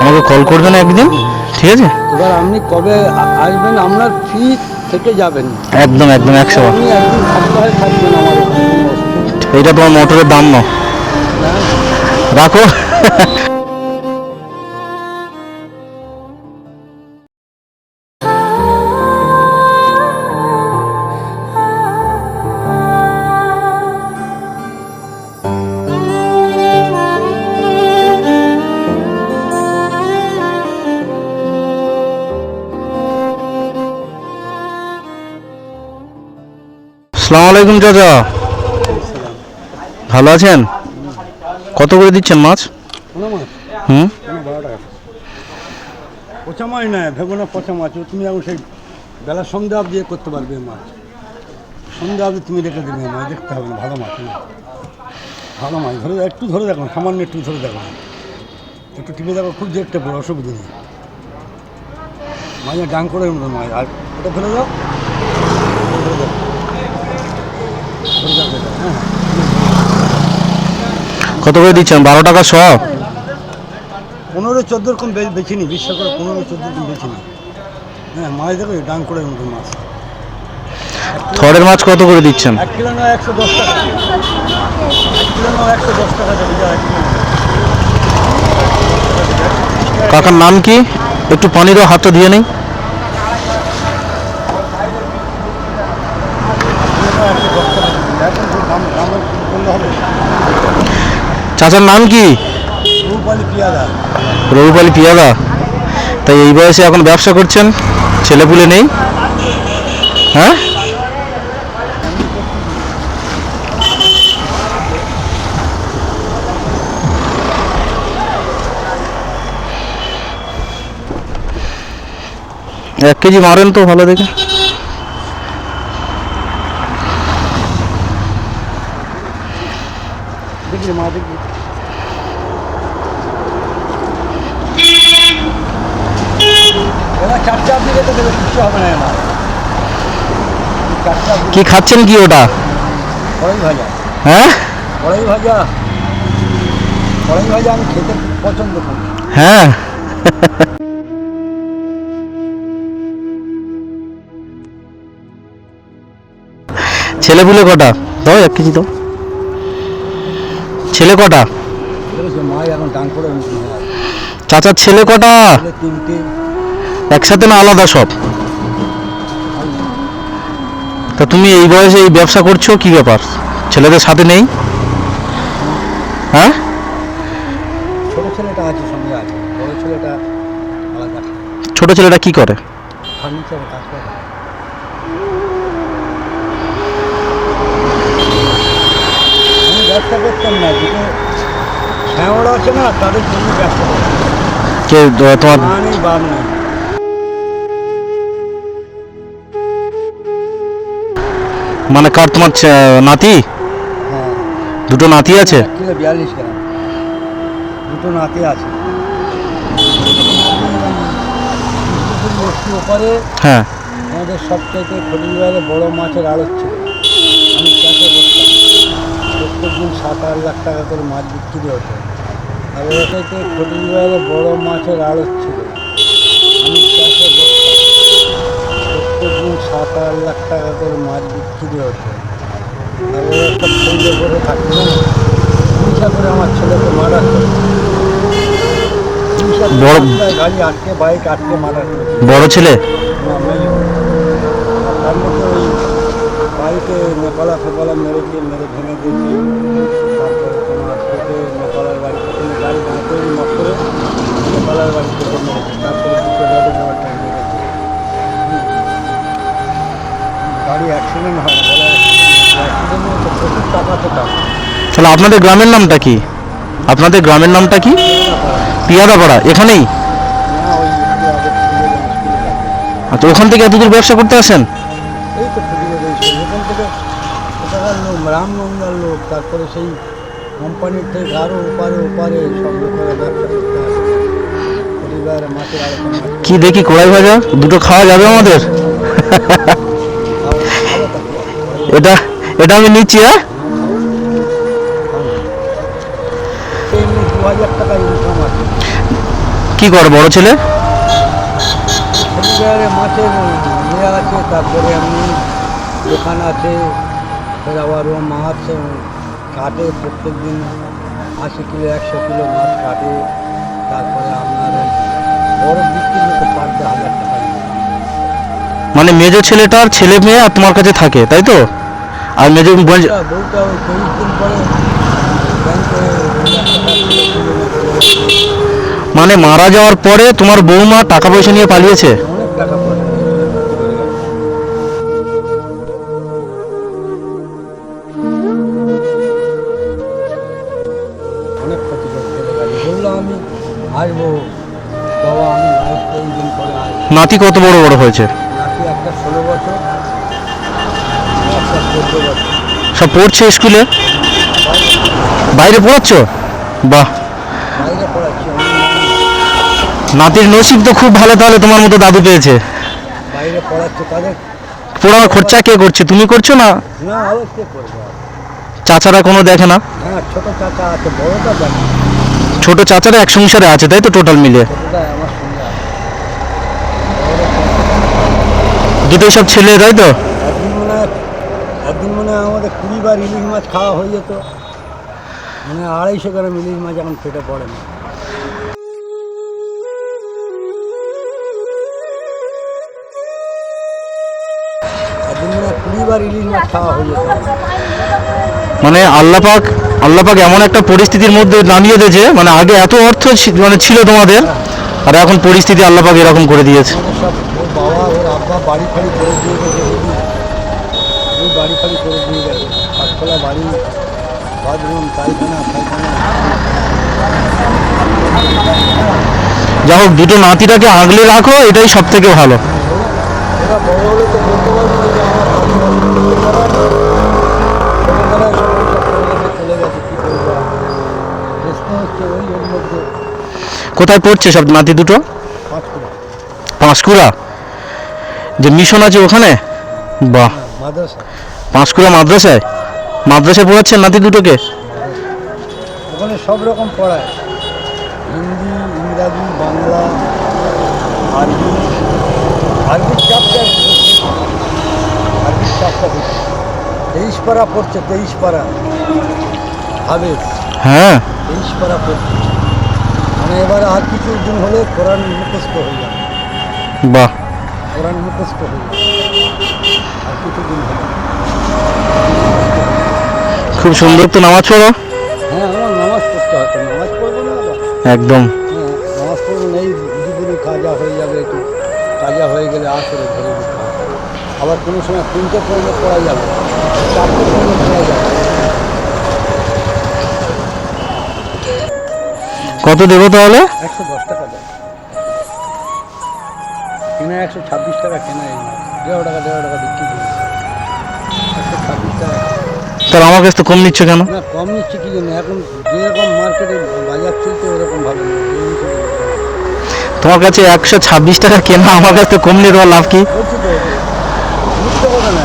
আমাকে কল করবেন একদিন, ঠিক আছে? এবার আপনি কবে আসবেন, আপনার ফ্রি থেকে যাবেন। একদম একদম 100। আপনি একদিন সপ্তাহে থাকবেন আমার ওখানে, কোনো অসুবিধা নেই। এইটা তোমার মোটরের দাম না, হ্যাঁ, রাখো। আসসালামু আলাইকুম চাচা, ভালো আছেন? কত করে দিচ্ছেন মাছ? কোনো মাছ হুম, কোনো 12 টাকা। পচা মাছ নয়, ভেবো না পচা মাছ। তুমি এখন সেই বেলা সন্ধ্যা অবধি করতে পারবে মাছ, সন্ধ্যা অবধি তুমি রেখে দেবে মাছ, দেখতে হবে না। ভালো মাছ না, ভালো মাছ ধরে একটু ধরে দেখো, সামান্য একটু ধরে দেখো, একটু টিপে দেখো, খুব দেখতে পড়ো, অসুবিধা নেই। মাঝে ডাং করে মতো মাছ, আর ওটা ফেলে দাও, ধরে দাও, ধরে দাও এটা, হ্যাঁ। কত করে দিচ্ছেন? 12 টাকা শ? 15-14 রকম বেছে নি, বিশ্বাস করে 15-14 রকম বেছে নি। হ্যাঁ, মাছ দেখো ডাং করে মতো মাছ। থরের মাছ কত করে দিচ্ছেন? 1 কিলো নয় 110 টাকা, 1 কিলো নয় 110 টাকা দেবে, যা 1 কিলো। কাকার নাম কি? একটু পানি দাও, হাতটা দিয়ে নেই। চাচার নাম কি? রূপালী পিয়াদা। রঘুপালি পিয়াদা। তাই এই বয়সে এখন ব্যবসা করছেন, ছেলেপুলে নেই? হ্যাঁ, এক কেজি মারেন তো ভালো দেখে। দেখি মা, দেখি এরা 4 দিকে তো দেবে, কিছু হবে না। এবার 4 কি খাচ্ছেন কি ওটা? কড়াই ভাজা, হ্যাঁ কড়াই ভাজা, কড়াই ভাজা আমি খেতে খুব পছন্দ করি। হ্যাঁ, ছেলেপুলে কটা? দাও 1 কেজি দাও। ছেলে কটা? দেখেছো মা এখন ডাং করে মতন হয়ে আছে। চাচার ছেলে কটা? ছেলে 3টে। একসাথে না আলাদা সব? তা তুমি এই বয়সে এই ব্যবসা করছো, কি ব্যাপার? ছেলেদের সাথে নেই? হ্যাঁ, ছোট ছেলেটা আছে, সঙ্গে আছে, বড় ছেলেটা আলাদা, ছোট ছেলেটা কি করে? ফার্নিচারে কাজ করে। আমি ব্যবসা করতাম না, দুটো শ্যাওড়া আছে না, তাদের জন্য ব্যবসা করতাম। কে তোমার? মা নেই, বাপ নেই। মানে কার, তোমার নাতি? হ্যাঁ, দুটো নাতি আছে? 1 কিলো 42 গ্রাম, দুটো নাতি আছে। একটু ওপারে হ্যাঁ, আমাদের সবচাইতে খটিবারে বড় মাছের আড়ত ছিল। আমি চাষে বসতাম, প্রত্যেক দিন 7-8 লাখ টাকা করে মাছ বিক্রি হতো। আর ওর চাইতে খটিবারে বড় মাছের আড়ত ছিল। আমি চাষে বসতাম, প্রত্যেক দিন 7-8 লাখ টাকা করে মাছ বিক্রি হতো। আর ও একটা ফৌজে করে থাকতো না, হিংসা করে আমার ছেলেকে মার্ডার করে, হিংসা করে বড় রাস্তায় গাড়ি আটকে, বাইক আটকে মার্ডার করেছে। বড় ছেলে? তার মধ্যে ওই বাড়িতে নেপালা ফেপালা মেরে ভেঙে দিয়েছে। তারপরে তোমার পেটে নেপালার বাড়ি, প্রথমে গাড়ি দাঁড় করে নক করে নেপালার বাড়ি থেকে মেরেছে, তারপরে দুটো রডে ব্যাপারটা মেরেছে। গাড়ি অ্যাক্সিডেন্ট হয় না, বলে অ্যাক্সিডেন্ট হচ্ছে, প্রচুর টাকা তো টাকা। তাহলে আপনাদের গ্রামের নামটা কি? আপনাদের গ্রামের নামটা কি? পিয়াদাপাড়া, এখানেই? না, ওই একটু আগে স্কুলের কাছে। আচ্ছা, ওখান থেকে এত দূর ব্যবসা করতে আসেন? এই তো খুঁটিয়ে রয়েছে ওখান থেকে, ওটাকার লোক, রামগঙ্গার লোক, তারপরে সেই কোম্পানির থেকে আরও ওপারে ওপারে সব লোকেরা ব্যবসা করতে আসে। পরিবার মাছের আড়তে মাছ কি দেখি কড়াই ভাজা, দুটো খাওয়া যাবে আমাদের? খাবো তা কি আছে? এটা এটা আমি নিচ্ছি। হ্যাঁ, এমনি 2000 টাকা ইনকাম আছে। কি করে বড় ছেলে? কোচবিহারে মাছের ইয়ে আছে, তারপরে এমনি দোকান আছে, ফের আবার ও মাছ কাটে প্রত্যেক দিন 80 কিলো 100 কিলো মাছ কাটে। তারপরে আপনার ওই বড় বিক্রি হতো পার ডে 1000 টাকা দিয়ে। মানে মেজো ছেলেটার ছেলে মেয়ে আর তোমার কাছে থাকে, তাই তো? আর মেজো বউটা ওই 24 দিন পরে ব্যাংকে 1,00,000 টাকা তুলে নিয়ে চলে গেছে। মানে মারা যাওয়ার পরে তোমার বৌমা টাকা পয়সা নিয়ে পালিয়েছে? অনেক টাকা পয়সা অনেক ক্ষতি করে চলে গেছে। বললাম আমি আসবো বাবা, আমি আসবো এই দিন পরে আসবো। নাতি কত বড় বড় হয়েছে? নাকি একটা 16 বছর, একটা 14 বছর। সব পড়ছে স্কুলে? বাইরে পড়াচ্ছ? বাহ, বাইরে পড়াচ্ছি আমি। নাতির নসিব তো খুব ভালো, তাহলে তোমার মতো দাদু পেয়েছে। বাইরে পড়াচ্ছে তাদের। পড়ার খরচা কে করছে, তুমি করছো না? না, আরও কে করবে আর? চাচারা কোনো দেখে না? হ্যাঁ, ছোটো চাচা আছে, বড়োটা দেখে। ছোট চাচারা এক সংসারে আছে, তাই তো? টোটাল মিলে ছোটোটা আমার সঙ্গে আছে। দুটোই সব ছেলে, তাই তো? একদিন মনে হয় আমাদের 20 বার ইলিশ মাছ খাওয়া হয়ে যেত। মানে 250 গ্রাম ইলিশ মাছ এখন পেটে পড়ে না। একদিন মনে হয় 20 বার ইলিশ মাছ খাওয়া হয়ে যেত। মানে আল্লাপাক এমন একটা পরিস্থিতির মধ্যে নামিয়ে দিয়েছে, মানে আগে এত অর্থ মানে ছিল তোমাদের, আর এখন পরিস্থিতি আল্লাপাক এরকম করে দিয়েছে। মানে সব ওর বাবা ওর আব্বা বাড়ি ফাড়ি করে দিয়ে গেছে। ওই বাড়ি ফাড়ি করে দিয়ে গেছে, পাঁচতলা বাড়ি, বাথরুম, পায়খানা ফায়খানা। যা হোক, দুটো নাতিটাকে আগলে রাখো, এটাই সব থেকে ভালো। ওরা বড় হলে তো বলতে পারবো না যে আমার ছোটোবেলায় সব চলে গেছে, কী করবো আর? চেষ্টা হচ্ছে ওই ওর মধ্যে। কোথায় পড়ছে সব নাতি দুটো? 5 কিলো পাঁশকুড়া যে মিশন আছে ওখানে? বাহ, মাদ্রাসা। পাঁশকুড়া মাদ্রাসায় পড়াচ্ছেন নাতি দুটোকে? ওখানে সব রকম পড়ায়, হিন্দি, ইংরাজি, বাংলা, আরবি। আরবির চাপটা বেশি। 23 পারা পড়ছে, 23 পারা হবে। হ্যাঁ, 23 পারা পড়ছে। মানে এবার আর কিছু দিন হলে কোরআন মুখস্থ হয়ে যাবে। বাহ, কোরআন মুখস্থ হয়ে যাবে আর কিছু দিন হলে। খুব সুন্দর তো নামাজ পড়ো। হ্যাঁ, আমার নামাজ পড়তে হতো, নামাজ পড়বো না আবার? একদম। হ্যাঁ, নামাজ পড়বো না, এই দুপুরে কাজা হয়ে যাবে, একটু কাজা হয়ে গেলে আসরে ধরে দিতে হবে। আবার কোনো সময় 3টে পড়লে পড়া যাবে, 4টে পড়লে পড়া যাবে। কত দেবো তাহলে? 110 টাকা দেয়। কেনা 126 টাকা কেনা, এই মাছ 1.5 টাকা বিক্রি করি। 126 টাকা। তাহলে আমার কাছে তো কম নিচ্ছ কেন? না, কম নিচ্ছে কি জন্য? এখন যেরকম মার্কেটে বাজার চলছে ওরকম ভালো নেই। তোমার কাছে 126 টাকা কেনা, আমার কাছে তো কম নিয়ে তোমার লাভ কি? বলছি তো, মিথ্যে কথা না।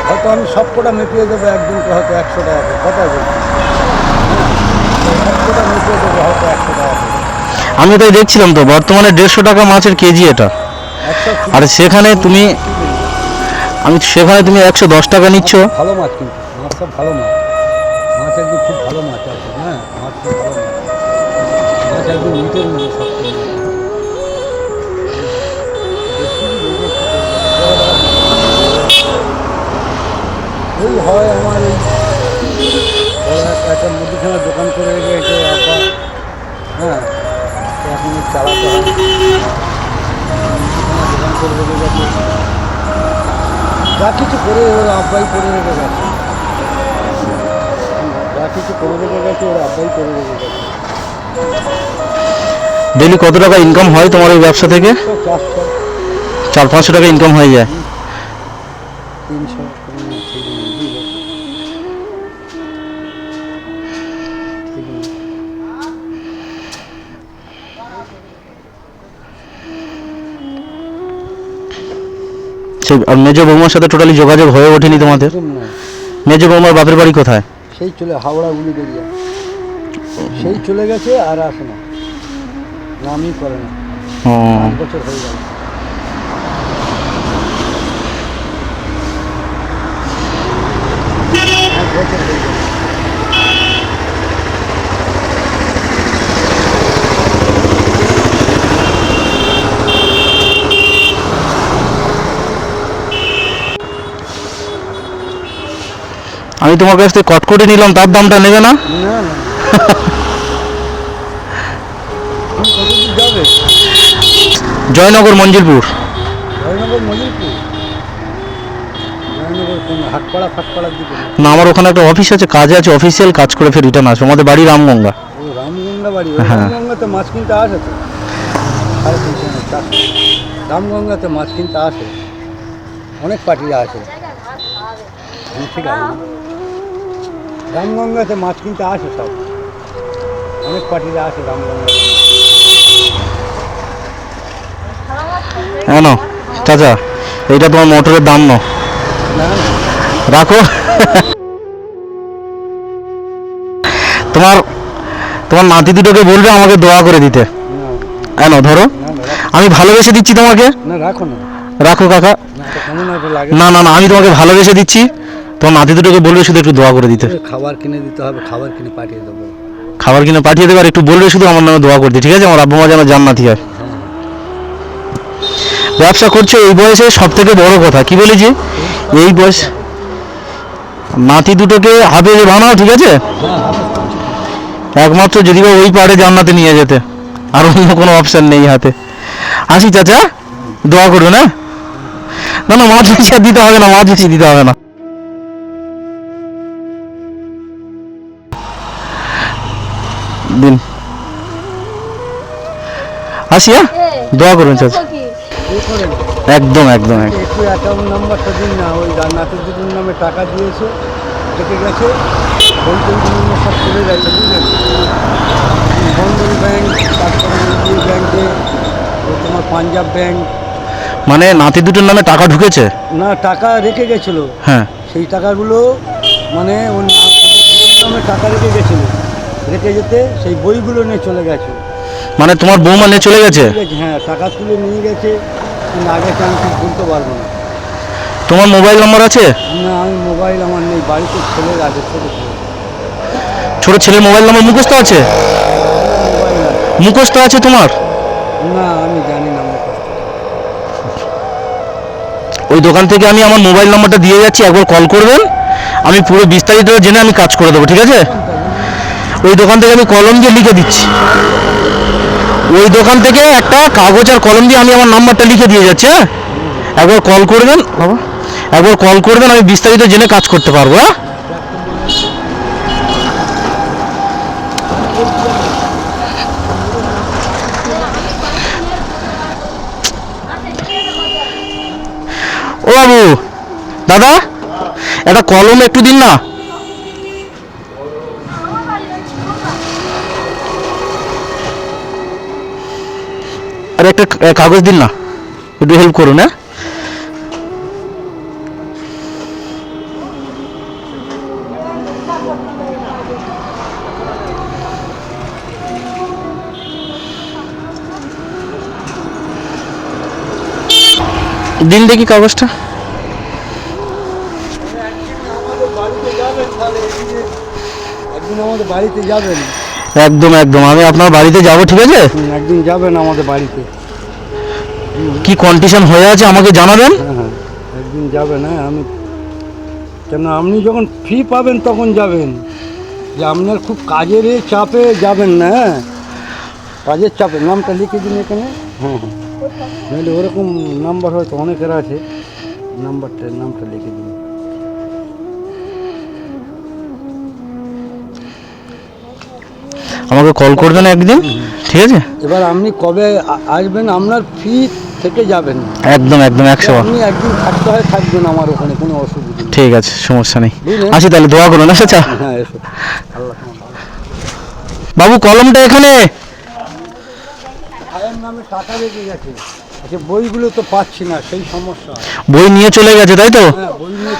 হয়তো আমি সব কটা মেপিয়ে দেবো একদিনকে, হয়তো 100 টাকা করে, কথা বলছি। হ্যাঁ, সব কটা মেপিয়ে দেবো হয়তো 100 টাকা করে। আমি তাই দেখছিলাম তো, বর্তমানে 150 টাকা মাছের কেজি এটা। 100 আর সেখানে তুমি 110 টাকা নিচ্ছ। ভালো মাছ, কিন্তু মাছ সব ভালো মাছ। মাছ একদম খুব ভালো মাছ আছে। হ্যাঁ, মাছ খুব ভালো মাছ। মাছ একদম মিটের মতো সব কিছু। ওই হয় আমার এই বড় একটা মুদিখানার দোকান করে রেখেছে আব্বা। হ্যাঁ, তো এখন চালাতে হয়। মুদিখানার দোকান করে রেখে গেছে, যা কিছু করে ওর আব্বাই করে রেখে গেছে। যা কিছু করে রেখে গেছে ওর আব্বাই করে রেখে গেছে। ডেলি কত টাকা ইনকাম হয় তোমার ওই ব্যবসা থেকে? 400, 400-500 টাকা ইনকাম হয়ে যায়। 300। আর মেজো বৌমার সাথে টোটালি যোগাযোগ হয়ে ওঠেনি তোমাদের? একদম না। মেজো বৌমার বাপের বাড়ি কোথায়? সেই চলে হাওড়া উলিবেরিয়া, সেই চলে গেছে আর আসে না। নামই করে না, ও 5 বছর হয়ে গেল। আমি তোমার কাছ থেকে কটকটি নিলাম, তার দামটা নেবে না? না না তুমি কতদূর যাবে? জয়নগর মঞ্জিলপুর। জয়নগর মজিলপুর? জয়নগর কোন হাটপাড়া ফাটপাড়ার দিকে না? না, আমার ওখানে একটা অফিস আছে, কাজ আছে, অফিসিয়াল কাজ করে ফের রিটার্ন আসবো। আমাদের বাড়ি রামগঙ্গা। ও রামগঙ্গা বাড়ি? হ্যাঁ। রামগঙ্গাতে মাছ কিনতে আসে তো, 350 রামগঙ্গাতে মাছ কিনতে আসে, অনেক পার্টিরা আসে। ঠিক আছে, রামগঙ্গাতে মাছ কিনতে আসে সব, অনেক পার্টিরা আসে রামগঙ্গা। হ্যাঁ, নাও চাচা, এইটা তোমার মোটরের দাম নাও, না না রাখো। তোমার তোমার নাতি দুটোকে বলবে আমাকে দোয়া করে দিতে। হ্যাঁ, নাও ধরো, না না আমি ভালোবেসে দিচ্ছি তোমাকে। না রাখো না, রাখো কাকা। না এটা কেমন একটা লাগে। না না না, আমি তোমাকে ভালোবেসে দিচ্ছি, তোমার নাতি দুটোকে বলবে শুধু একটু দোয়া করে দিতে। খাবার কিনে দিতে হবে, খাবার কিনে পাঠিয়ে দেবো। খাবার কিনে পাঠিয়ে দেবে, আর একটু বলবে শুধু আমার নামে দোয়া করতে, ঠিক আছে? আমার আব্বু মা যেন জান্নাতি হয়। ব্যবসা করছো এই বয়সে, সব থেকে বড় কথা কি বলেছি, এই বয়স নাতি দুটোকে হাফেজ বানাও, ঠিক আছে? একমাত্র যদি বা ওই পারে জান্নাতে নিয়ে যেতে, আর অন্য কোনো অপশন নেই হাতে। আসি চাচা, দোয়া করুন। হ্যাঁ, না না, মাছ বেশি আর দিতে হবে না, মাছ বেশি দিতে হবে না। দিন, আসি। হ্যাঁ, দোয়া করুন চাচা। একদম একদম একদম। একটু অ্যাকাউন্ট নাম্বারটা দিন না, ওই নাতির দুটোর নামে টাকা দিয়েছে, কেটে গেছে, ওই নাম্বার সব চলে গেছে, বুঝলেন? বন্ধন ব্যাংক, তারপরে ইয়ে ব্যাংকে, তোমার পাঞ্জাব ব্যাংক। মানে নাতি দুটোর নামে টাকা ঢুকেছে? না, টাকা রেখে গেছিলো, হ্যাঁ। সেই টাকাগুলো মানে ওর নামে টাকা রেখে গেছিলো, রেখে যেতে সেই বইগুলো নিয়ে চলে গেছে। মানে তোমার বৌমা নিয়ে চলে গেছে? হ্যাঁ, টাকা তুলে নিয়ে গেছে, কিন্তু আগে আমি ঠিক বলতে পারবো না। তোমার মোবাইল নাম্বার আছে? না, আমি মোবাইল আমার নেই, বাড়িতে ছেলের আগে, ছোটো ছেলে। ছোট ছেলের মোবাইল নাম্বার মুখস্থ আছে? মোবাইল আছে? মুখস্থ আছে তোমার? না, আমি জানি না মুখস্থ। ওই দোকান থেকে আমি আমার মোবাইল নাম্বারটা দিয়ে যাচ্ছি, একবার কল করবেন, আমি পুরো বিস্তারিত জেনে আমি কাজ করে দেবো, ঠিক আছে? ওই দোকান থেকে আমি কলম দিয়ে লিখে দিচ্ছি, ওই দোকান থেকে একটা কাগজ আর কলম দিয়ে আমি আমার নাম্বারটা লিখে দিয়ে যাচ্ছি। হ্যাঁ, একবার কল করবেন বাবা, একবার কল করবেন, আমি বিস্তারিত জেনে কাজ করতে পারবো। হ্যাঁ, ও বাবু, দাদা একটা কলম একটু দিন না। আর একটা কাগজ দিন না, একটু হেল্প করুন। হ্যাঁ, দিন দেখি কাগজটা। একদিন আমাদের বাড়িতে যাবেন? একদম একদম, আমি আপনার বাড়িতে যাব, ঠিক আছে? একদিন যাবেন আমাদের বাড়িতে। কি কন্ডিশন হয়ে আছে আমাকে জানাবেন। হ্যাঁ হ্যাঁ, একদিন যাবেন। হ্যাঁ, আমি কেন, আপনি যখন ফ্রি পাবেন তখন যাবেন, যে আপনার খুব কাজের চাপে যাবেন না। হ্যাঁ, কাজের চাপে নামটা লিখে দিন এখানে। হ্যাঁ হ্যাঁ, নাহলে ওরকম নাম্বার হয়তো অনেকের আছে, নামটা লিখে দিন। আমাকে কল করবেন একদিন, ঠিক আছে? এবার আপনি কবে আসবেন, আপনার ফ্রি থেকে যাবেন। একদম একদম 100। আপনি একদিন থাকতে হয় থাকবেন আমার ওখানে, কোনো অসুবিধা নেই। ঠিক আছে, সমস্যা নেই। বুঝলেন? আসি তাহলে, দোয়া করুন। আচ্ছা হ্যাঁ, এসো। আল্লাহ বাবু, কলমটা এখানে। ভাইয়ের নামে টাকা রেখে গেছে, আচ্ছা বইগুলো তো পাচ্ছি না, সেই সমস্যা। বই নিয়ে চলে গেছে, তাই তো? হ্যাঁ, বই নিয়ে